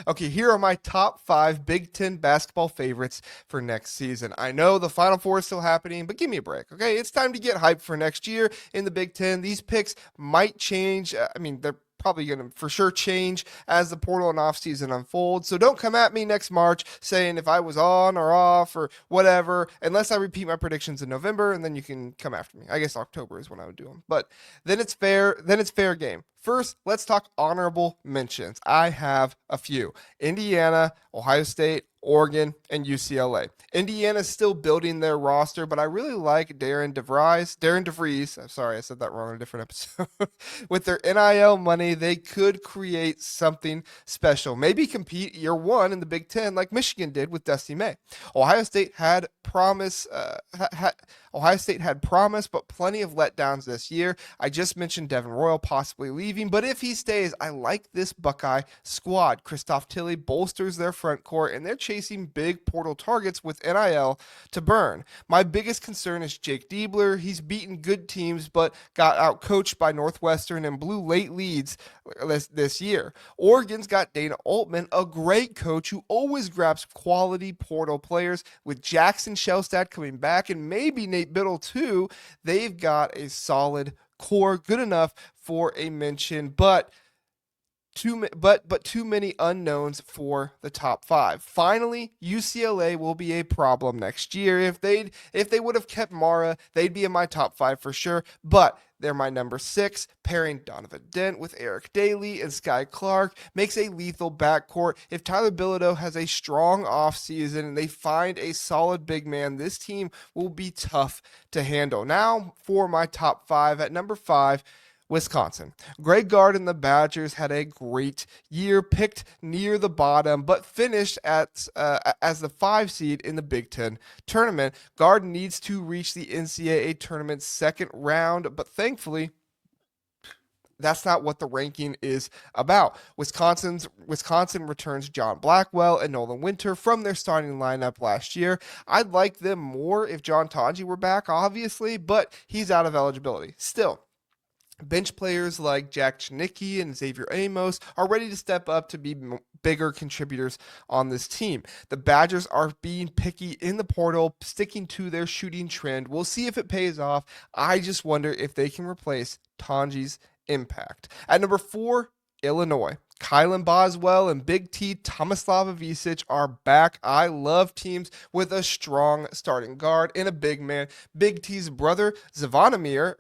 Okay, here are my top 5 Big Ten basketball favorites for next season. I know the Final Four is still happening, but give me a break, okay? It's time to get hyped for next year in the Big Ten. These picks might change. They're probably going to for sure change as the portal and offseason unfolds. So don't come at me next March saying if I was on or off or whatever, unless I repeat my predictions in November, and then you can come after me. I guess October is when I would do them. But then it's fair. Then it's fair game. First, let's talk honorable mentions. I have a few: Indiana, Ohio State, Oregon, and UCLA. Indiana's still building their roster, but I really like Darren DeVries. I'm sorry, I said that wrong in a different episode. With their NIL money, they could create something special. Maybe compete year one in the Big Ten like Michigan did with Dusty May. Ohio State had promise. Ohio State had promise, but plenty of letdowns this year. I just mentioned Devin Royal possibly leaving, but if he stays, I like this Buckeye squad. Christoph Tilley bolsters their front court, and they're chasing big portal targets with NIL to burn. My biggest concern is Jake Diebler. He's beaten good teams, but got outcoached by Northwestern and blew late leads this year. Oregon's got Dana Altman, a great coach who always grabs quality portal players. With Jackson Shellstad coming back and maybe Nate Biddle too, they've got a solid core, good enough for a mention, but too many unknowns for the top 5. Finally, UCLA will be a problem next year. If they would have kept Mara, they'd be in my top 5 for sure, but they're my number 6. Pairing Donovan Dent with Eric Daly and Sky Clark makes a lethal backcourt. If Tyler Bilodeau has a strong offseason and they find a solid big man, this team will be tough to handle. Now for my top 5. At number 5, Wisconsin. Greg Gard and the Badgers had a great year, picked near the bottom, but finished as the 5 seed in the Big Ten tournament. Gard needs to reach the NCAA tournament's second round, but thankfully, that's not what the ranking is about. Wisconsin returns John Blackwell and Nolan Winter from their starting lineup last year. I'd like them more if John Tonji were back, obviously, but he's out of eligibility. Still, bench players like Jack Chinicki and Xavier Amos are ready to step up to be bigger contributors on this team. The Badgers are being picky in the portal, sticking to their shooting trend. We'll see if it pays off. I just wonder if they can replace Tanji's impact. At number 4, Illinois. Kylan Boswell and Big T Tomislav Ivicic are back. I love teams with a strong starting guard and a big man. Big T's brother, Zvonimir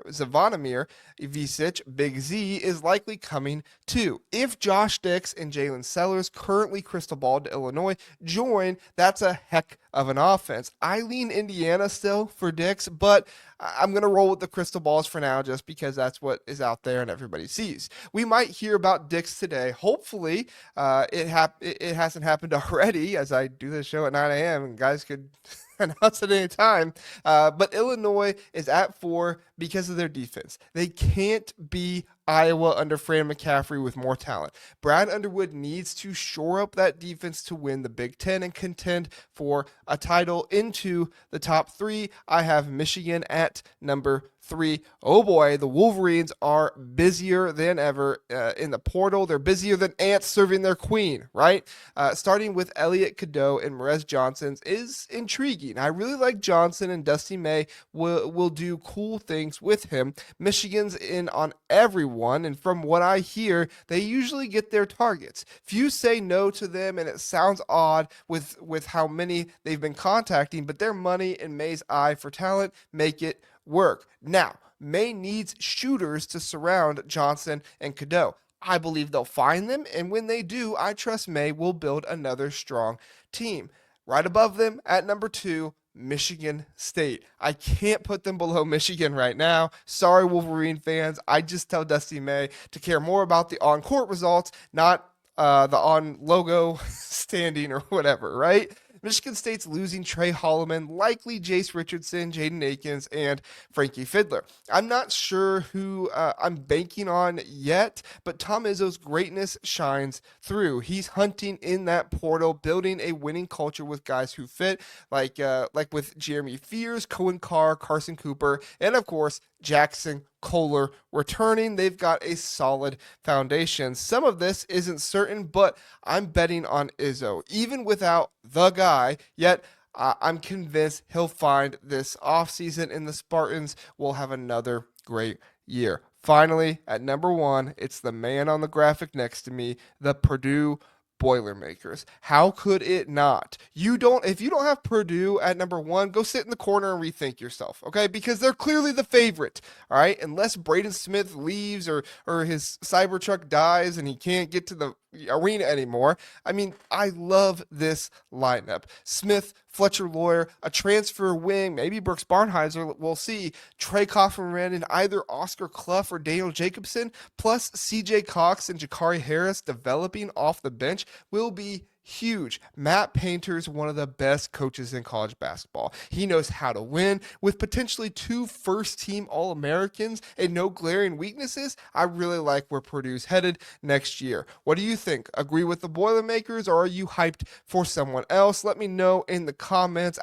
Ivicic, Big Z, is likely coming too. If Josh Dix and Jalen Sellers, currently crystal ball to Illinois, join, that's a heck of an offense. I lean Indiana still for Dix, but I'm going to roll with the crystal balls for now just because that's what is out there and everybody sees. We might hear about Dix today. Hopefully, it hasn't happened already, as I do this show at 9 a.m. and guys could announce at any time. But Illinois is at 4 because of their defense. They can't be Iowa under Fran McCaffrey with more talent. Brad Underwood needs to shore up that defense to win the Big Ten and contend for a title. Into the top 3, I have Michigan at number 3. Oh boy, the Wolverines are busier than ever in the portal. They're busier than ants serving their queen, right? Starting with Elliot Cadeau and Merez Johnson is intriguing. I really like Johnson, and Dusty May will do cool things with him. Michigan's in on everyone, and from what I hear, they usually get their targets. Few say no to them, and it sounds odd with how many they've been contacting, but their money and May's eye for talent make it work. Now, May needs shooters to surround Johnson and Cadeau. I believe they'll find them, and when they do, I trust May will build another strong team. Right above them at number 2, Michigan State. I can't put them below Michigan right now. Sorry, Wolverine fans. I just tell Dusty May to care more about the on-court results, not the on-logo standing or whatever, right? Michigan State's losing Trey Holloman, likely Jace Richardson, Jaden Akins, and Frankie Fiddler. I'm not sure who I'm banking on yet, but Tom Izzo's greatness shines through. He's hunting in that portal, building a winning culture with guys who fit, like with Jeremy Fears, Cohen Carr, Carson Cooper, and of course, Jackson, Kohler returning. They've got a solid foundation. Some of this isn't certain, but I'm betting on Izzo, even without the guy, yet I'm convinced he'll find this offseason, and the Spartans will have another great year. Finally, at number one, it's the man on the graphic next to me, the Purdue Boilermakers. How could it not? If you don't have Purdue at number one, go sit in the corner and rethink yourself, okay? Because they're clearly the favorite, all right? Unless Braden Smith leaves or his Cybertruck dies and he can't get to the arena anymore. I mean, I love this lineup. Smith, Fletcher Lawyer, a transfer wing, maybe Brooks Barnheiser, we'll see. Trey Kaufman and either Oscar Clough or Daniel Jacobson, plus CJ Cox and Jakari Harris developing off the bench will be huge. Matt Painter's one of the best coaches in college basketball. He knows how to win with potentially 2 first-team All-Americans and no glaring weaknesses. I really like where Purdue's headed next year. What do you think? Agree with the Boilermakers, or are you hyped for someone else? Let me know in the comments.